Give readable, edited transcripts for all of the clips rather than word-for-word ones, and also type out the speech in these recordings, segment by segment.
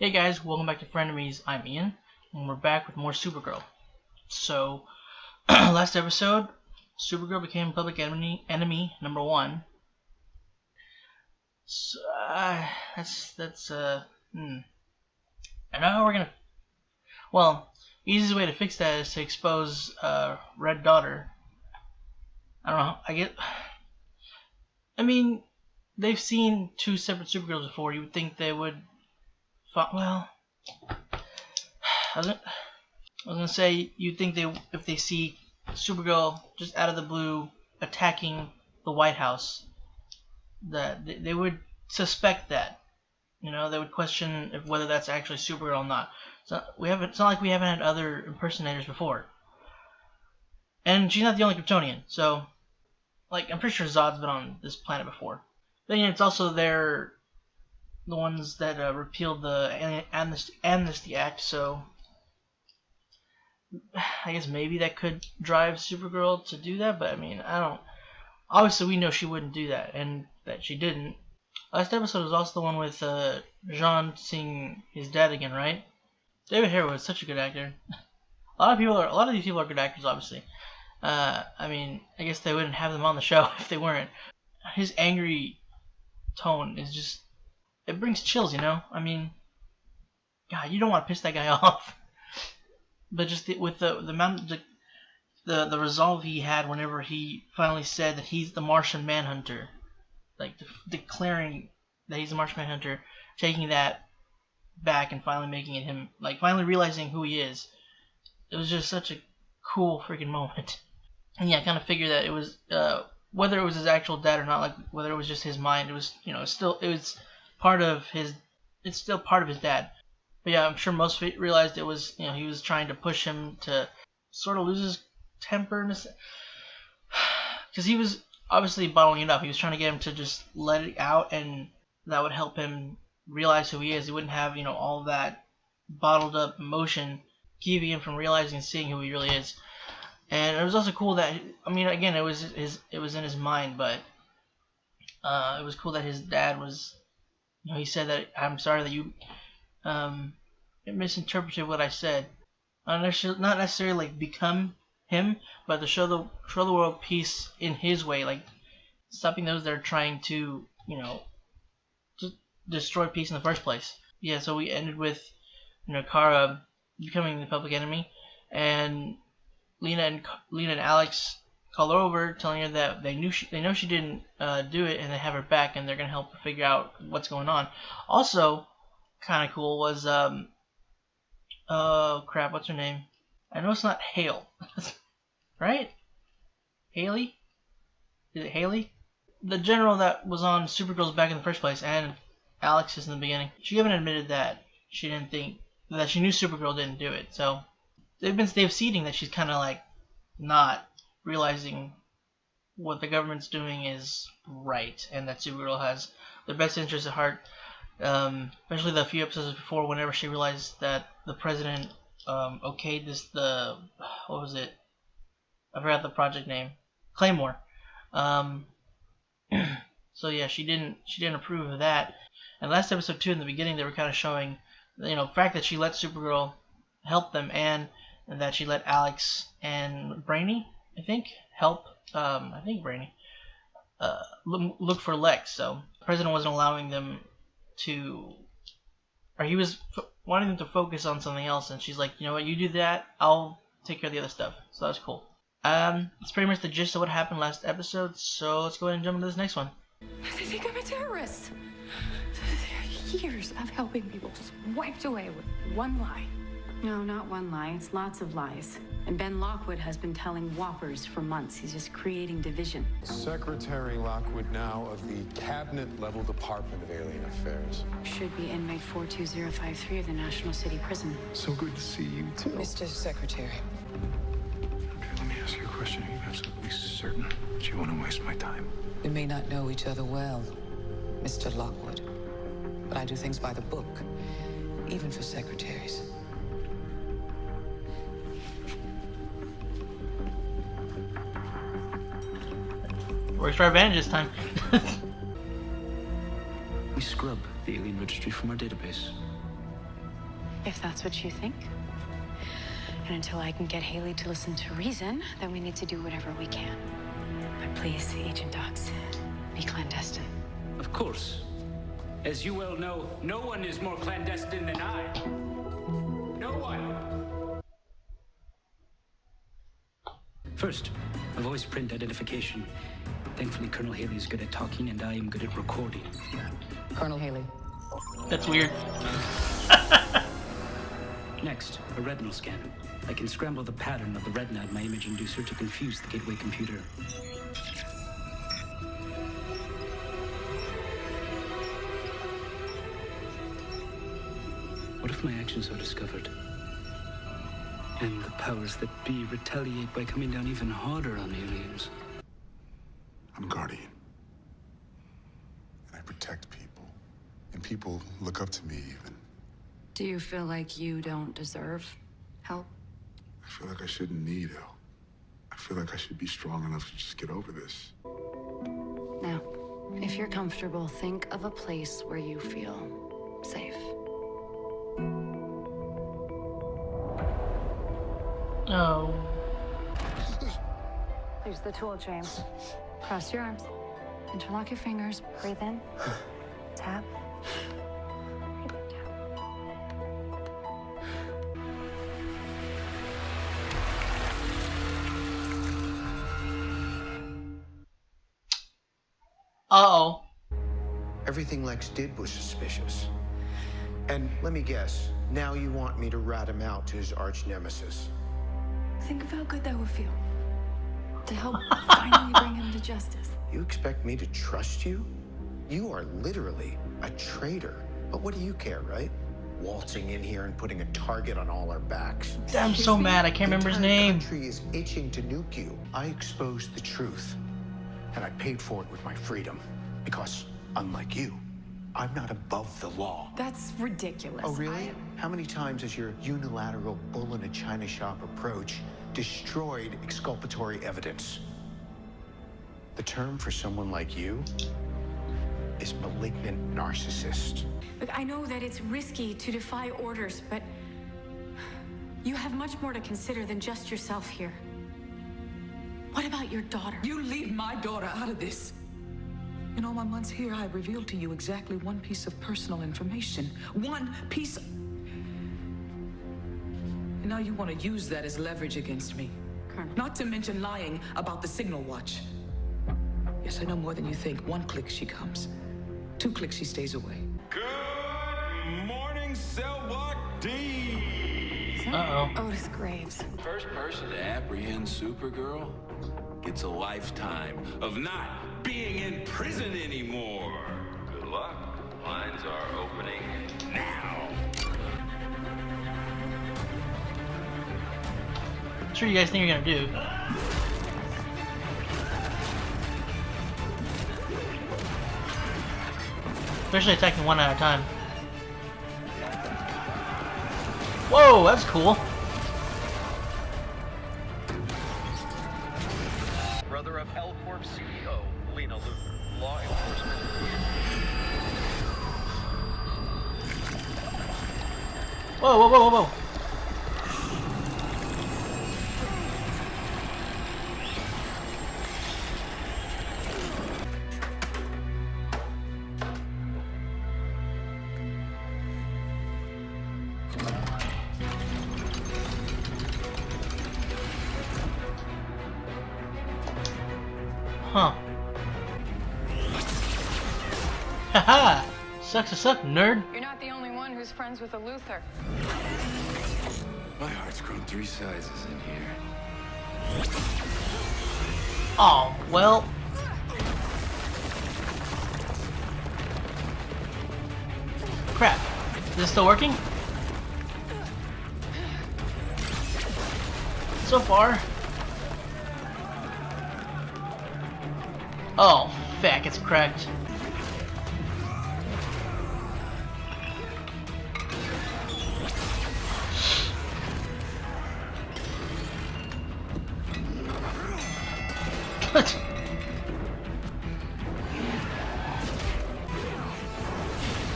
Hey guys, welcome back to Frenemies. I'm Ian, and we're back with more Supergirl. So, last episode, Supergirl became public enemy number one. So, I know how we're gonna. Well, easiest way to fix that is to expose Red Daughter. I don't know. I mean, they've seen two separate Supergirls before. You would think they would. Well, I was gonna say you'd think if they see Supergirl just out of the blue attacking the White House, that they would suspect that. You know, they would question whether that's actually Supergirl or not. So it's not like we haven't had other impersonators before, and she's not the only Kryptonian. So, like, I'm pretty sure Zod's been on this planet before. Then it's also the ones that repealed the Amnesty Act. So I guess maybe that could drive Supergirl to do that, but I mean, I don't. Obviously, we know she wouldn't do that, and that she didn't. Last episode was also the one with Jean seeing his dad again, right? David Harrow is such a good actor. A lot of these people are good actors, obviously. I mean, I guess they wouldn't have them on the show if they weren't. His angry tone is just, it brings chills, you know? I mean, God, you don't want to piss that guy off. But just with the amount of the resolve he had whenever he finally said that he's the Martian Manhunter, like declaring that he's the Martian Manhunter, taking that back and finally making it him, like finally realizing who he is. It was just such a cool freaking moment. And yeah, I kind of figured that it was whether it was his actual dad or not, like whether it was just his mind. It was, you know, it was part of his. It's still part of his dad. But yeah, I'm sure most realized it was, you know, he was trying to push him to sort of lose his temper, because he was obviously bottling it up. He was trying to get him to just let it out, and that would help him realize who he is. He wouldn't have, you know, all that bottled up emotion keeping him from realizing and seeing who he really is. And it was also cool that, I mean, again, it was in his mind, but it was cool that his dad was, you know, he said that, I'm sorry that you misinterpreted what I said. Not necessarily like become him, but to show the world peace in his way, like stopping those that are trying to, you know, to destroy peace in the first place. Yeah, so we ended with, you know, Kara becoming the public enemy, and Lena and Alex call her over, telling her that they know she didn't do it, and they have her back, and they're gonna help her figure out what's going on. Also, kind of cool was oh crap, what's her name? I know it's not Hale, right? Haley? Is it Haley? The general that was on Supergirl's back in the first place, and Alex's in the beginning. She even admitted that she knew Supergirl didn't do it. So they've seeding that she's kind of like not realizing what the government's doing is right, and that Supergirl has their best interests at heart. Especially the few episodes before, whenever she realized that the president okayed what was it? I forgot the project name. Claymore. So yeah, she didn't approve of that. And last episode too, in the beginning, they were kind of showing, you know, the fact that she let Supergirl help them, and that she let Alex and Brainy, I think, help. I think Brainy look for Lex. So the president wasn't allowing them to, or he was wanting them to focus on something else, and she's like, you know what, you do that, I'll take care of the other stuff. So that's cool. That's pretty much the gist of what happened last episode, so let's go ahead and jump into this next one. They think I'm a terrorist. Years of helping people just wiped away with one lie. No, not one lie. It's lots of lies. And Ben Lockwood has been telling whoppers for months. He's just creating division. Secretary Lockwood now of the cabinet-level Department of Alien Affairs. Should be inmate 42053 of the National City Prison. So good to see you, too. Mr. Secretary. Okay, let me ask you a question. Are you absolutely certain that you want to waste my time? We may not know each other well, Mr. Lockwood, but I do things by the book, even for secretaries. Works to our advantage this time. We scrub the alien registry from our database. if that's what you think. And until I can get Haley to listen to reason, then we need to do whatever we can. But please, Agent Dox, be clandestine. Of course. As you well know, no one is more clandestine than I. No one. First, a voice print identification. Thankfully, Colonel Haley is good at talking and I am good at recording. Colonel Haley. That's weird. Next, a retinal scan. I can scramble the pattern of the retina in my image inducer to confuse the gateway computer. What if my actions are discovered? And the powers that be retaliate by coming down even harder on aliens. I'm Guardian. And I protect people. And people look up to me even. Do you feel like you don't deserve help? I feel like I shouldn't need help. I feel like I should be strong enough to just get over this. Now, if you're comfortable, think of a place where you feel safe. Oh. There's the tool chain. Cross your arms. Interlock your fingers. Breathe in. Tap. Breathe in, tap. Uh-oh. Everything Lex did was suspicious. And let me guess, now you want me to rat him out to his arch nemesis. Think of how good that would feel. To help finally bring him to justice. You expect me to trust you? You are literally a traitor. But what do you care, right? Waltzing in here and putting a target on all our backs. I'm so mad, I can't remember his name. The country is itching to nuke you. I exposed the truth. And I paid for it with my freedom. Because, unlike you, I'm not above the law. That's ridiculous. Oh, really? How many times has your unilateral bull in a china shop approach destroyed exculpatory evidence? The term for someone like you is malignant narcissist. Look, I know that it's risky to defy orders, but you have much more to consider than just yourself here. What about your daughter? You leave my daughter out of this. In all my months here, I revealed to you exactly one piece of personal information. One piece. And now you want to use that as leverage against me. Colonel. Not to mention lying about the signal watch. Yes, I know more than you think. 1 click, she comes. 2 clicks, she stays away. Good morning, Cellblock D! Uh-oh. Otis Graves. First person to apprehend Supergirl gets a lifetime of not being in prison anymore. Good luck. Lines are opening now. What do you guys think you're gonna do? Especially attacking one at a time. Whoa, that's cool. Brother of L Corp CEO, Lena Luthor. Law enforcement. Whoa, whoa, whoa, whoa, whoa. Huh. Haha! Sucks to suck, nerd. You're not the only one who's friends with a Luthor. My heart's grown 3 sizes in here. Oh, well. Crap. Is this still working? So far. Oh, feck, it's cracked.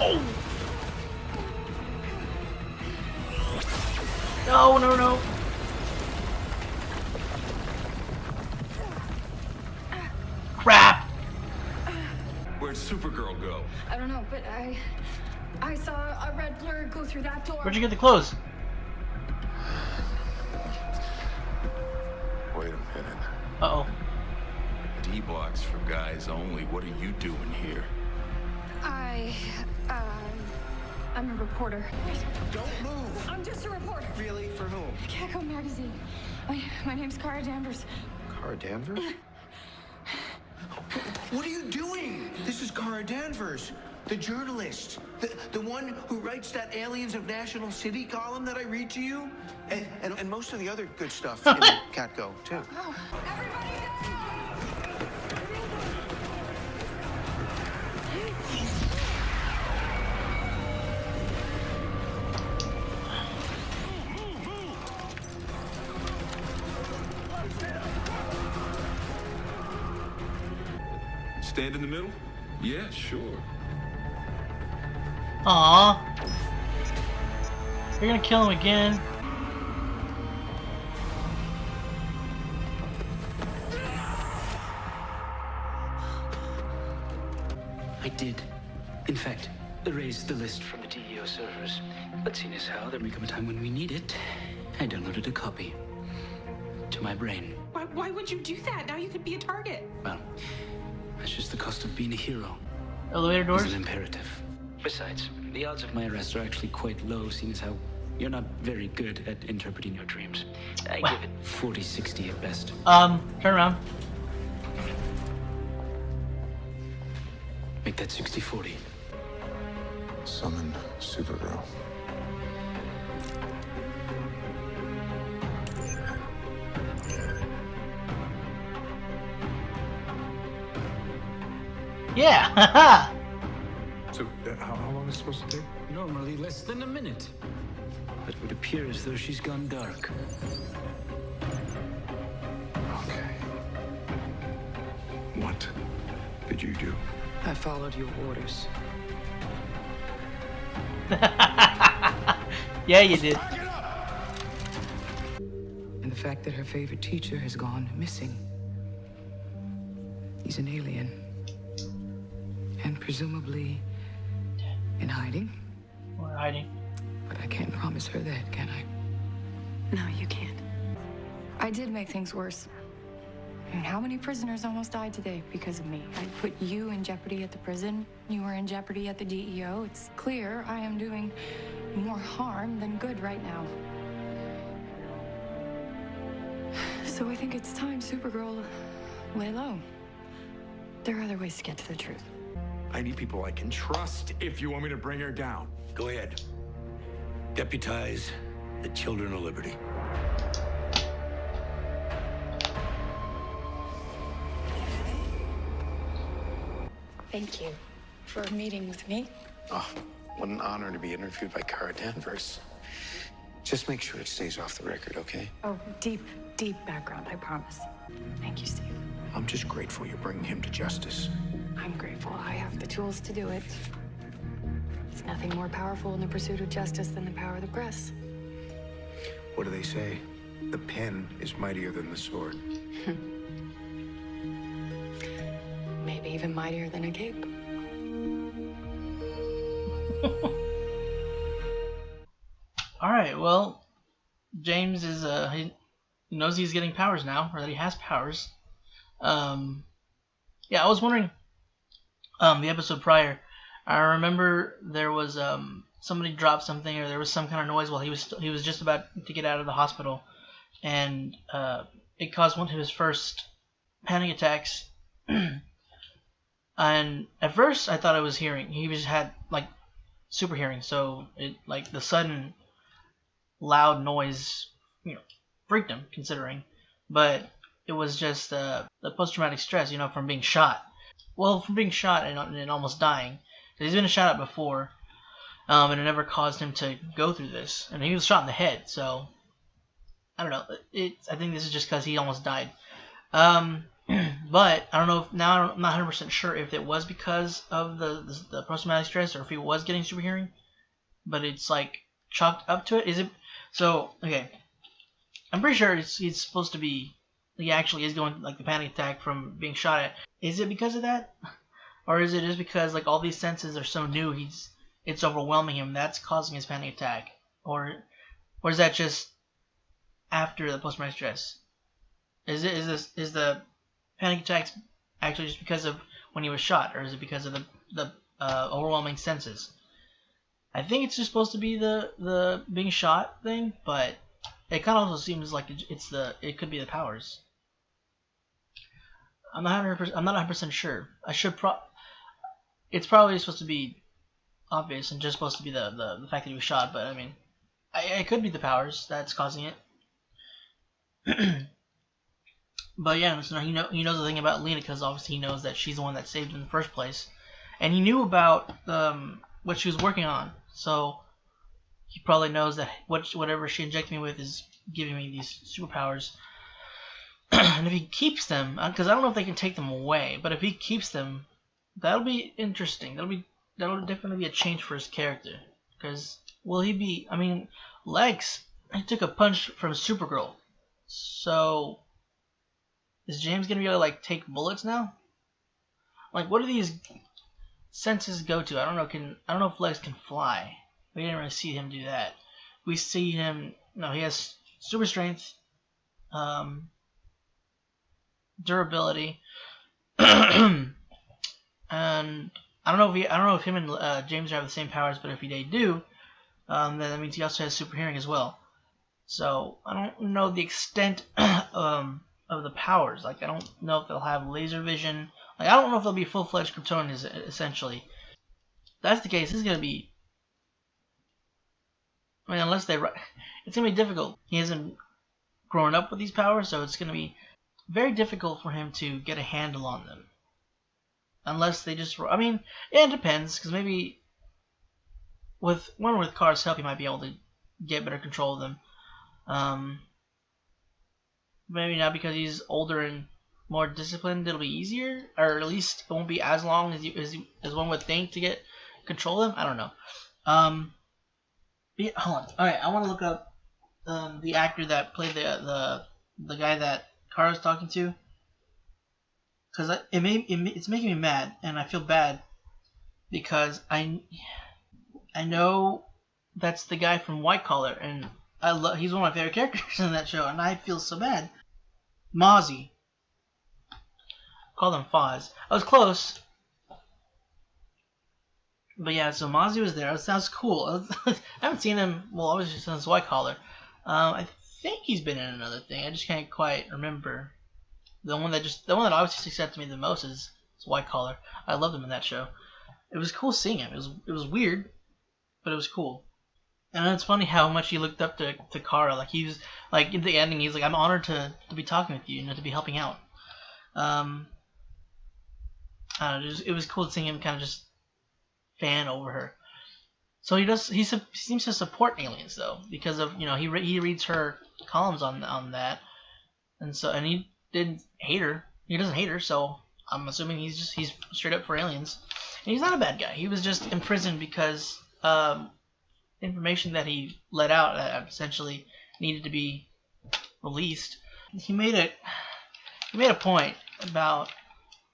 Oh! No, no, no. Crap. Where'd Supergirl go? I don't know, but I saw a red blur go through that door. Where'd you get the clothes? Wait a minute. Uh-oh. D-blocks for guys only. What are you doing here? I'm a reporter. Don't move! I'm just a reporter. Really? For whom? Gecko Magazine. My name's Cara Danvers. Cara Danvers? What are you doing? This is Cara Danvers, the journalist. The one who writes that Aliens of National City column that I read to you? And most of the other good stuff in Catgo, too. Oh, everybody down! Stand in the middle? Yeah, sure. Aww. You're gonna kill him again. I did, in fact, erase the list from the DEO servers. But seeing as how there may come a time when we need it, I downloaded a copy to my brain. Why would you do that? Now you could be a target. Well, that's just the cost of being a hero. Elevator doors? It's an imperative. Besides, the odds of my arrest are actually quite low, seeing as how you're not very good at interpreting your dreams. I give it 40-60 at best. Turn around. Make that 60-40. Summon Supergirl. Yeah, haha. So, how long is it supposed to take? Normally less than a minute. But it would appear as though she's gone dark. Okay. What did you do? I followed your orders. Yeah, you did. And the fact that her favorite teacher has gone missing. He's an alien. And presumably in hiding. We're hiding. But I can't promise her that, can I? No, you can't. I did make things worse. I mean, how many prisoners almost died today because of me? I put you in jeopardy at the prison. You were in jeopardy at the DEO. It's clear I am doing more harm than good right now. So I think it's time Supergirl lay low. There are other ways to get to the truth. I need people I can trust if you want me to bring her down. Go ahead. Deputize the Children of Liberty. Thank you for meeting with me. Oh, what an honor to be interviewed by Cara Danvers. Just make sure it stays off the record, okay? Oh, deep background, I promise. Thank you, Steve. I'm just grateful you're bringing him to justice. I'm grateful I have the tools to do it. It's nothing more powerful in the pursuit of justice than the power of the press. What do they say? The pen is mightier than the sword. Maybe even mightier than a cape. Alright, well, James is, he knows he's getting powers now, or that he has powers. Yeah, I was wondering, the episode prior, I remember there was, somebody dropped something, or there was some kind of noise while he was just about to get out of the hospital, and, it caused one of his first panic attacks. And at first I thought I was hearing. He just had like super hearing, so it like the sudden loud noise, freaked him considering. But it was just the post-traumatic stress, from being shot. Well, from being shot and almost dying. He's been shot at before, and it never caused him to go through this. And he was shot in the head, so I don't know. I think this is just because he almost died. But I don't know if now I'm not 100% sure if it was because of the post-traumatic stress or if he was getting super hearing. But it's like chalked up to it. Is it? So okay, I'm pretty sure he's supposed to be. He actually is going like the panic attack from being shot at. Is it because of that, or is it just because like all these senses are so new? It's overwhelming him. That's causing his panic attack, or is that just after the post-traumatic stress? Is the panic attacks actually just because of when he was shot, or is it because of the overwhelming senses? I think it's just supposed to be the being shot thing, but it kind of also seems like it could be the powers. I'm not 100% sure. It's probably supposed to be obvious and just supposed to be the fact that he was shot, but I mean, it could be the powers that's causing it. But yeah, so he knows the thing about Lena because obviously he knows that she's the one that saved him in the first place, and he knew about what she was working on, so he probably knows that whatever she injected me with is giving me these superpowers. And if he keeps them, because I don't know if they can take them away, but if he keeps them, that'll be interesting. That'll definitely be a change for his character. Because will he be? I mean, Lex, he took a punch from Supergirl, so is James gonna be able to like take bullets now? Like, what do these senses go to? I don't know if Lex can fly. We didn't really see him do that. We see him. No, he has super strength. Durability, and I don't know if him and James have the same powers, but if they do, then that means he also has super hearing as well. So I don't know the extent of the powers. Like I don't know if they'll have laser vision. Like I don't know if they'll be full-fledged Kryptonians essentially. If that's the case, this is gonna be. I mean, unless it's gonna be difficult. He hasn't grown up with these powers, so it's gonna be very difficult for him to get a handle on them. Unless they just... I mean, yeah, it depends, because maybe with Kara's help, he might be able to get better control of them. Maybe not because he's older and more disciplined, it'll be easier, or at least it won't be as long as one would think to get control of them. I don't know. Yeah, hold on. Alright, I want to look up the actor that played the guy that Kara's talking to, because it's making me mad, and I feel bad because I know that's the guy from White Collar, and he's one of my favorite characters in that show, and I feel so bad. Mozzie, call him Foz. I was close, but yeah. So Mozzie was there. That sounds cool. I haven't seen him obviously since White Collar. I think he's been in another thing. I just can't quite remember. The one that obviously sticks out to me the most is White Collar. I loved him in that show. It was cool seeing him. It was weird, but it was cool. And it's funny how much he looked up to Kara. Like he was like in the ending, he's like, "I'm honored to be talking with you, to be helping out." I don't know, it was cool seeing him kind of just fan over her. So he seems to support aliens though, because of he reads her columns on that, and he didn't hate her. He doesn't hate her, so I'm assuming he's straight up for aliens. And he's not a bad guy. He was just imprisoned because information that he let out that essentially needed to be released. He made a point about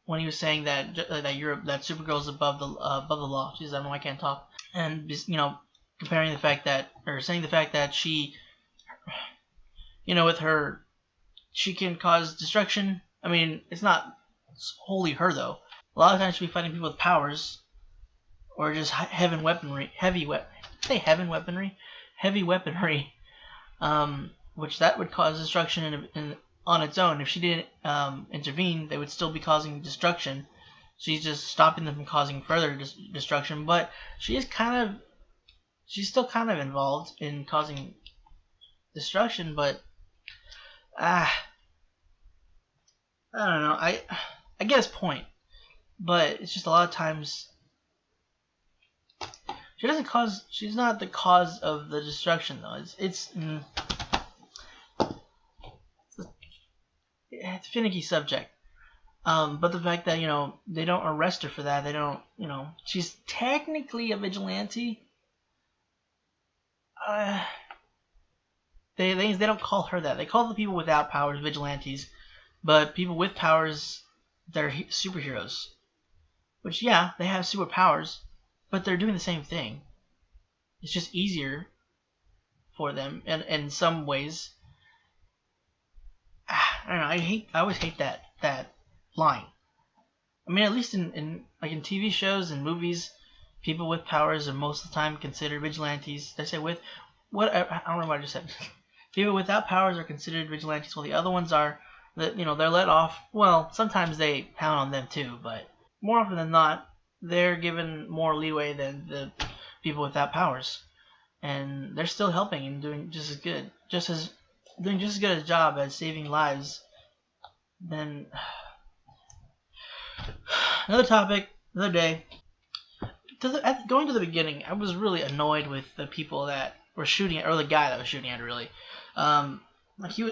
when he was saying that Supergirl is above the law. She's, I don't know, I can't talk. And just, comparing the fact that, or saying the fact that she, with her, she can cause destruction. I mean, it's not wholly her though. A lot of times she'll be fighting people with powers, or just heavy weaponry, which that would cause destruction on its own. If she didn't intervene, they would still be causing destruction. She's just stopping them from causing further destruction, but she's still kind of involved in causing destruction. But I don't know. I get his point, but it's just a lot of times she's not the cause of the destruction though. It's a finicky subject. But the fact that they don't arrest her for that, they don't she's technically a vigilante. they don't call her that. They call the people without powers vigilantes, but people with powers, they're superheroes. Which, yeah, they have superpowers, but they're doing the same thing. It's just easier for them, and in some ways. I don't know. I always hate that line. I mean, at least in TV shows and movies, people with powers are most of the time considered vigilantes. Did I say with? What? I don't remember what I just said. People without powers are considered vigilantes, while the other ones are, they're let off. Well, sometimes they pound on them too, but more often than not, they're given more leeway than the people without powers, and they're still helping and doing just as good, doing just as good a job as saving lives. Then another topic, another day. Going to the beginning, I was really annoyed with the people that were shooting at, or the guy that was shooting at her. Really,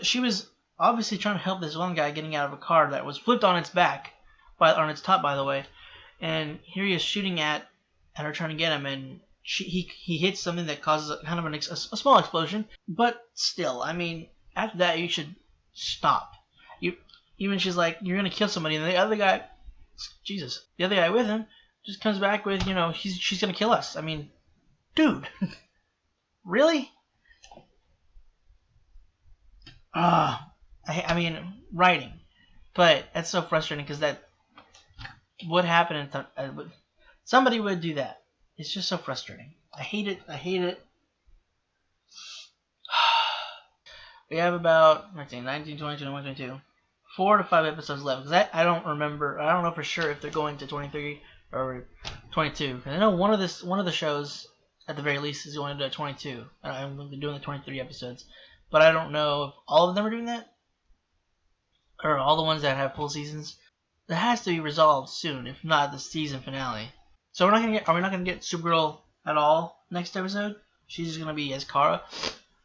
she was obviously trying to help this one guy getting out of a car that was flipped on its back, on its top, by the way. And here he is shooting at her, trying to get him, and he hits something that causes kind of a small explosion. But still, I mean, after that, you should stop. Even she's like, you're gonna kill somebody, and the other guy, the other guy with him just comes back with, she's gonna kill us. I mean, dude, really? I mean, writing, but that's so frustrating because that would happen. Somebody would do that. It's just so frustrating. I hate it. We have about 19, 20, 21, 22. 4 to 5 episodes left. Because I don't remember. I don't know for sure if they're going to 23 or 22. Because I know one of the shows, at the very least, is going to 22. I'm doing the 23 episodes. But I don't know if all of them are doing that. Or all the ones that have full seasons. That has to be resolved soon, if not the season finale. So are we not gonna get Supergirl at all next episode? She's just gonna be as Kara,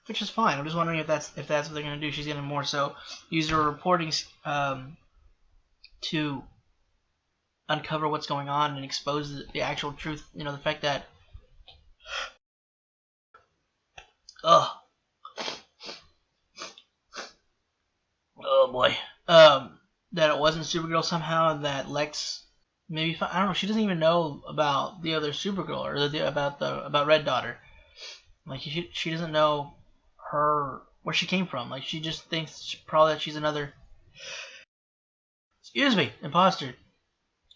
which is fine. I'm just wondering if that's what they're gonna do. She's gonna more so use her reporting to uncover what's going on and expose the actual truth. The fact that oh boy, that it wasn't Supergirl somehow. That Lex maybe I don't know. She doesn't even know about the other Supergirl or about Red Daughter. Like she doesn't know where she came from. Like she just thinks probably that she's another imposter.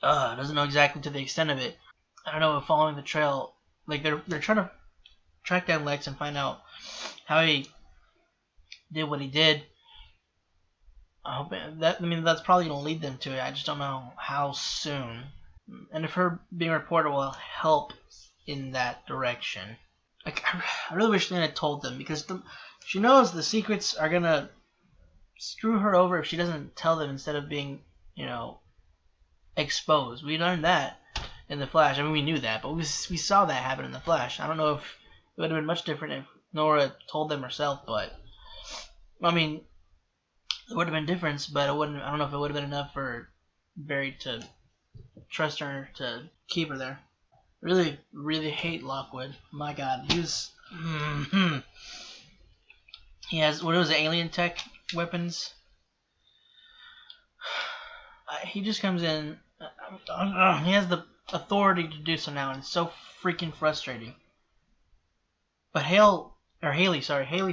Doesn't know exactly to the extent of it. I don't know if following the trail, like they're trying to track down Lex and find out how he did what he did. That's probably going to lead them to it. I just don't know how soon. And if her being reported will help in that direction. Like, I really wish they had told them, because she knows the secrets are going to screw her over if she doesn't tell them instead of being, exposed. We learned that in The Flash. I mean, we knew that, but we saw that happen in The Flash. I don't know if it would have been much different if Nora told them herself, but, I mean, it would have been different, but I don't know if it would have been enough for Barry to trust her to keep her there. Really, really hate Lockwood. My God, he was. He has alien tech weapons. He just comes in. He has the authority to do so now, and it's so freaking frustrating. But Haley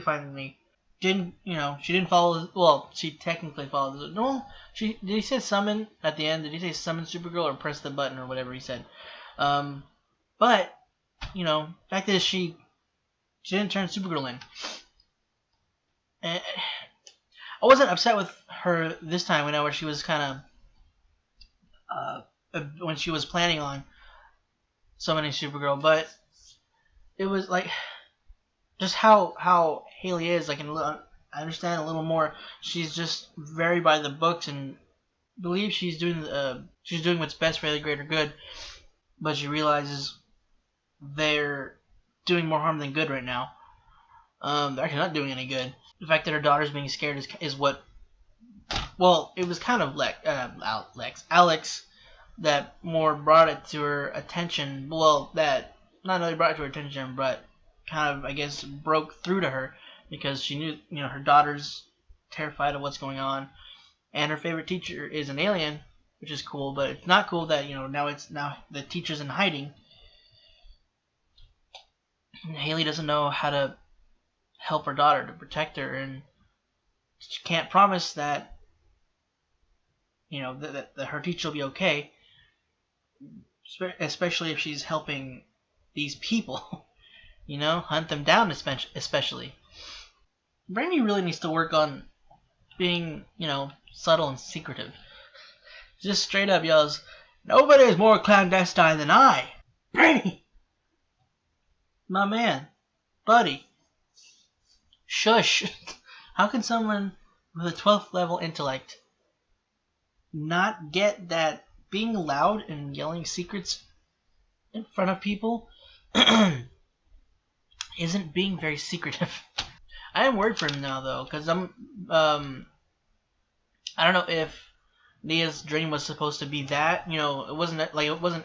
finally didn't, she didn't follow. Well, she technically followed. No, did he say summon at the end? Did he say summon Supergirl or press the button or whatever he said? But fact is she didn't turn Supergirl in. And I wasn't upset with her this time. Where she was kind of when she was planning on summoning Supergirl, but it was like just how Haley is. Like, I understand a little more. She's just very by the books and believes she's doing what's best for the greater good, but she realizes they're doing more harm than good right now. They're actually not doing any good. The fact that her daughter's being scared is what. Well, it was kind of Alex that more brought it to her attention. Well, that not only brought it to her attention, but kind of, I guess, broke through to her because she knew, her daughter's terrified of what's going on, and her favorite teacher is an alien, which is cool. But it's not cool that now the teacher's in hiding. And Haley doesn't know how to help her daughter, to protect her, and she can't promise that that her teacher will be okay, especially if she's helping these people. Hunt them down, especially. Brainy really needs to work on being, subtle and secretive. Just straight up yells, "Nobody is more clandestine than I!" Brainy! My man. Buddy. Shush. How can someone with a 12th level intellect not get that being loud and yelling secrets in front of people isn't being very secretive? I am worried for him now, though, because I don't know if Nia's dream was supposed to be that. It wasn't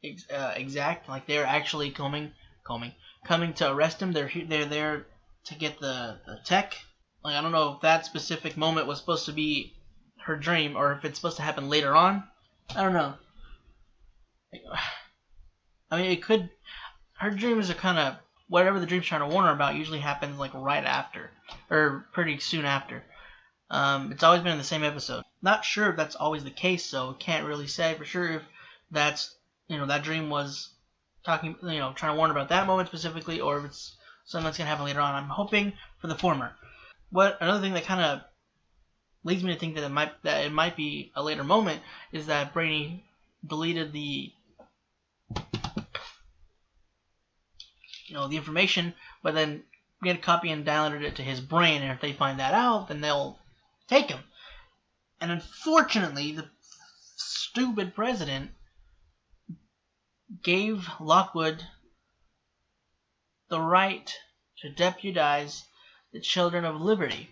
exact. Like they were actually coming to arrest him. They're there to get the tech. Like I don't know if that specific moment was supposed to be her dream or if it's supposed to happen later on. I don't know. I mean, it could. Her dreams are kind of whatever the dream's trying to warn her about usually happens like right after or pretty soon after. It's always been in the same episode. Not sure if that's always the case, so can't really say for sure if that's that dream was talking trying to warn about that moment specifically, or if it's something that's gonna happen later on. I'm hoping for the former. Another thing that kind of leads me to think that it might be a later moment is that Brainy deleted the the information, but then get a copy and downloaded it to his brain, and if they find that out, then they'll take him. And unfortunately, the stupid president gave Lockwood the right to deputize the Children of Liberty.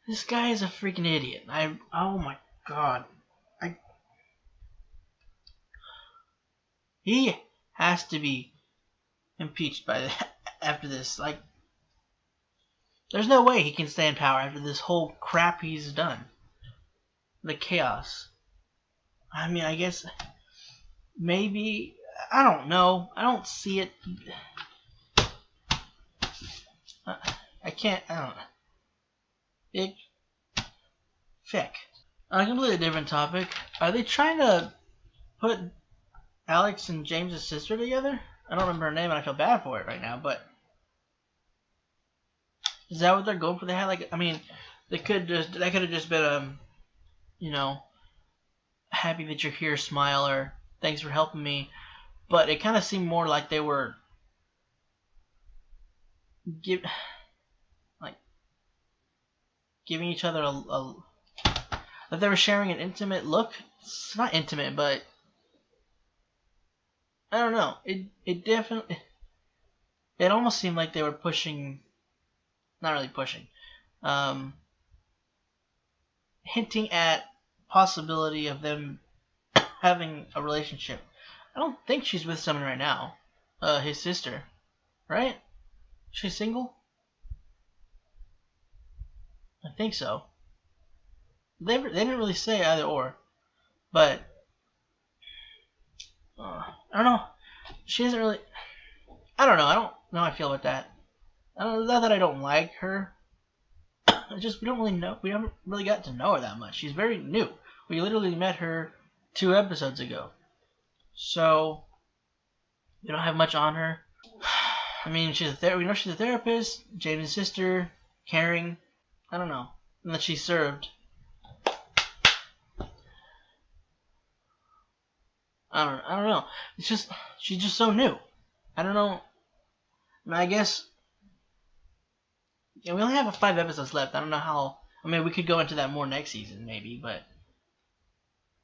This guy is a freaking idiot. Oh my god. He has to be impeached after this. Like, there's no way he can stay in power after this whole crap he's done. The chaos. I mean, I guess maybe, I don't know. I don't see it. I don't know. Fick. On a completely different topic, are they trying to put Alex and James's sister together? I don't remember her name and I feel bad for it right now, but is that what they're going for? They had that could have just been happy that you're here, smile, or thanks for helping me, but it kind of seemed more like they were giving each other that they were sharing an intimate look. It's not intimate, but I don't know. It definitely, it almost seemed like they were pushing, not really pushing, hinting at possibility of them having a relationship. I don't think she's with someone right now. His sister, right? She's single? I think so. They didn't really say either or, but I don't know. She doesn't really. I don't know. I don't know how I feel about that. Not that I don't like her. It's just we don't really know. We haven't really got to know her that much. She's very new. We literally met her 2 episodes ago, so we don't have much on her. I mean, we know she's a therapist. James' sister, caring. I don't know. And that she served. I don't know. It's just she's just so new. I don't know. I guess we only have 5 episodes left. I don't know how. I mean, we could go into that more next season, maybe, but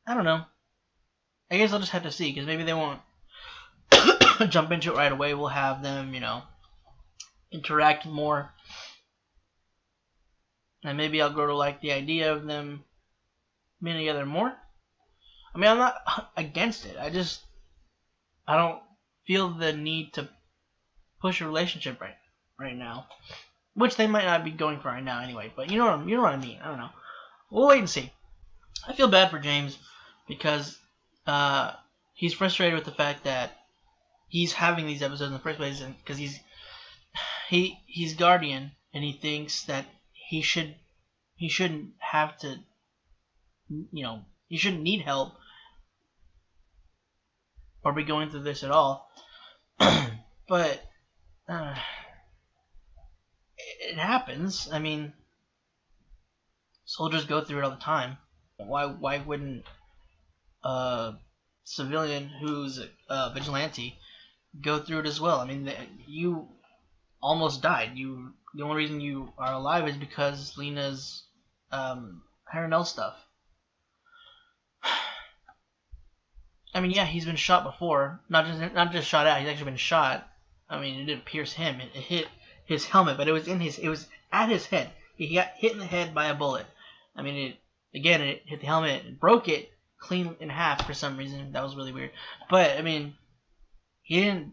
I don't know. I guess I'll just have to see, because maybe they won't jump into it right away. We'll have them, interact more, and maybe I'll grow to like the idea of them being together more. I mean, I'm not against it. I don't feel the need to push a relationship right now, which they might not be going for right now anyway. But you know what I mean. I don't know. We'll wait and see. I feel bad for James because he's frustrated with the fact that he's having these episodes in the first place, and because he's Guardian and he thinks that he shouldn't have to, he shouldn't need help or be going through this at all. But it happens. I mean, soldiers go through it all the time. Why wouldn't a civilian who's a vigilante go through it as well? I mean, you almost died. The only reason you are alive is because Lena's Harrenel stuff. I mean, yeah, he's been shot before. Not just shot out. He's actually been shot. I mean, it didn't pierce him. It hit his helmet, but it was at his head. He got hit in the head by a bullet. I mean, it hit the helmet and broke it clean in half for some reason. That was really weird. But I mean, he didn't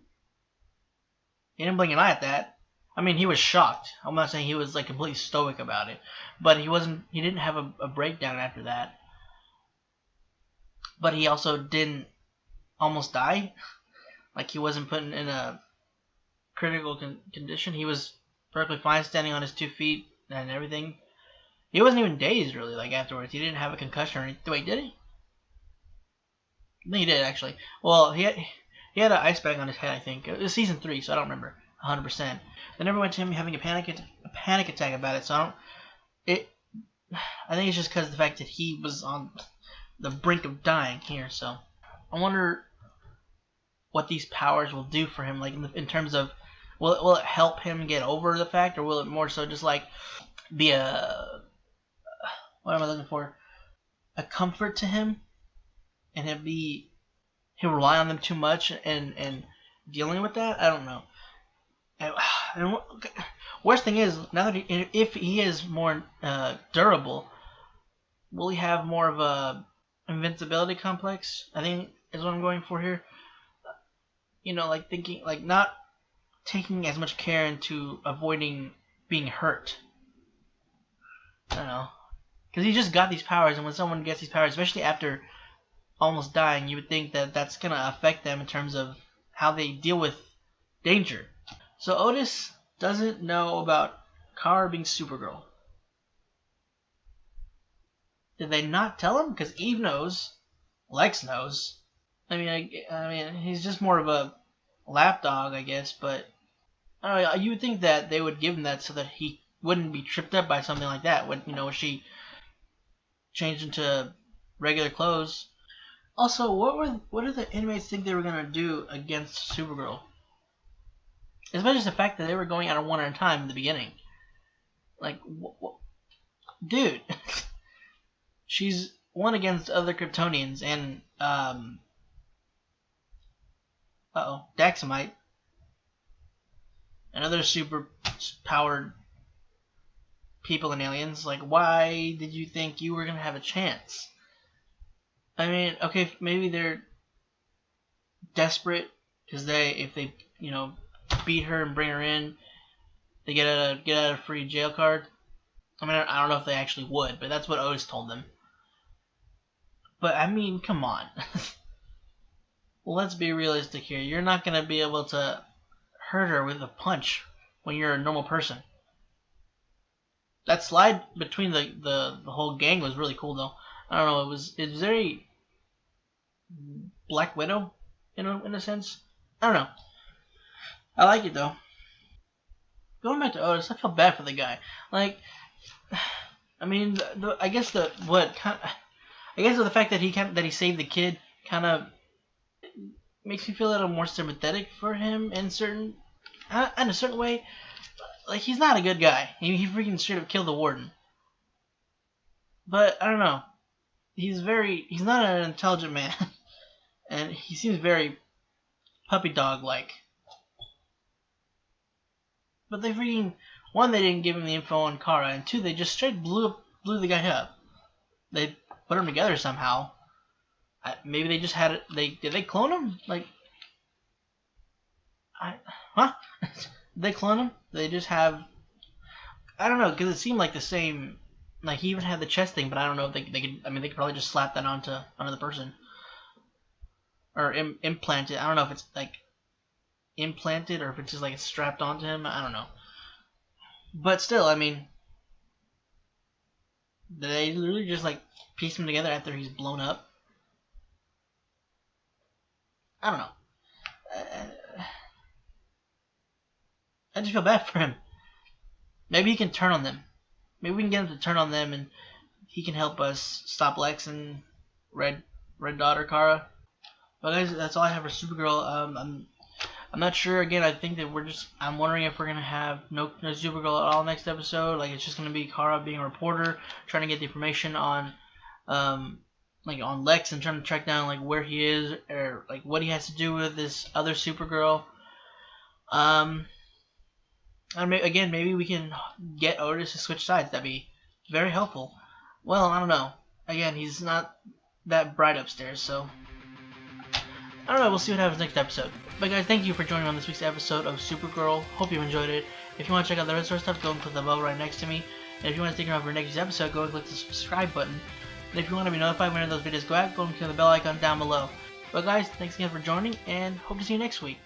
blink an eye at that. I mean, he was shocked. I'm not saying he was like completely stoic about it, but he didn't have a breakdown after that. But he also didn't almost die. Like, he wasn't put in a critical condition. He was perfectly fine standing on his 2 feet and everything. He wasn't even dazed, really, like, afterwards. He didn't have a concussion or anything. Wait, did he? No, he did, actually. Well, he had an ice bag on his head, I think. It was season 3, so I don't remember 100%. They never went to him having a panic attack about it, so I think it's just because of the fact that he was on the brink of dying here. So I wonder what these powers will do for him, like in terms of will it help him get over the fact, or will it more so just like be what am I looking for, a comfort to him, and he'll rely on them too much and dealing with that. I don't know. And worst thing is, now that if he is more durable, will he have more of a invincibility complex? I think is what I'm going for here. Like thinking, like not taking as much care into avoiding being hurt. I don't know, because he just got these powers, and when someone gets these powers, especially after almost dying, you would think that that's gonna affect them in terms of how they deal with danger. So Otis doesn't know about Kara being Supergirl. Did they not tell him? Because Eve knows, Lex knows. I mean, he's just more of a lapdog, I guess. But I don't know. You would think that they would give him that so that he wouldn't be tripped up by something like that when she changed into regular clothes. Also, what did the inmates think they were gonna do against Supergirl? Especially the fact that they were going out one at a time in the beginning. Like, dude, she's one against other Kryptonians and Daxamite and other super powered people and aliens. Like, why did you think you were gonna have a chance? I mean, okay, maybe they're desperate because if they beat her and bring her in, they get a free jail card. I mean, I don't know if they actually would, but that's what Otis told them. But I mean, come on. Well, let's be realistic here. You're not gonna be able to hurt her with a punch when you're a normal person. That slide between the whole gang was really cool, though. I don't know. It was very Black Widow, in a sense. I don't know. I like it though. Going back to Otis, I feel bad for the guy. Like, I mean, I guess the fact that he saved the kid kind of makes me feel a little more sympathetic for him in a certain way. Like, he's not a good guy. He freaking straight up killed the warden. But I don't know. He's not an intelligent man, and he seems very puppy dog like. But they didn't give him the info on Kara, and 2, they just straight blew the guy up. They put him together somehow. Maybe they just had it. Did they clone him? Like, Huh? They clone him? They just have, I don't know, because it seemed like the same. Like he even had the chest thing, but I don't know if they could. I mean, they could probably just slap that onto the person or implant it. I don't know if it's like implanted or if it's just like it's strapped onto him. I don't know. But still, I mean, they literally just like piece him together after he's blown up. I don't know. I just feel bad for him. Maybe he can turn on them. Maybe we can get him to turn on them, and he can help us stop Lex and Red Daughter Kara. But guys, that's all I have for Supergirl. I'm not sure. Again, I think that I'm wondering if we're gonna have no Supergirl at all next episode. Like it's just gonna be Kara being a reporter, trying to get the information on, like on Lex and trying to track down like where he is or like what he has to do with this other Supergirl. And again, maybe we can get Otis to switch sides. That'd be very helpful. Well, I don't know. Again, he's not that bright upstairs, so I don't know. We'll see what happens next episode. But guys, thank you for joining on this week's episode of Supergirl. Hope you enjoyed it. If you want to check out the rest of our stuff, go and click the bell right next to me. And if you want to stick around for next episode, go and click the subscribe button. And if you want to be notified when those videos go out, go and click the bell icon down below. But guys, thanks again for joining, and hope to see you next week.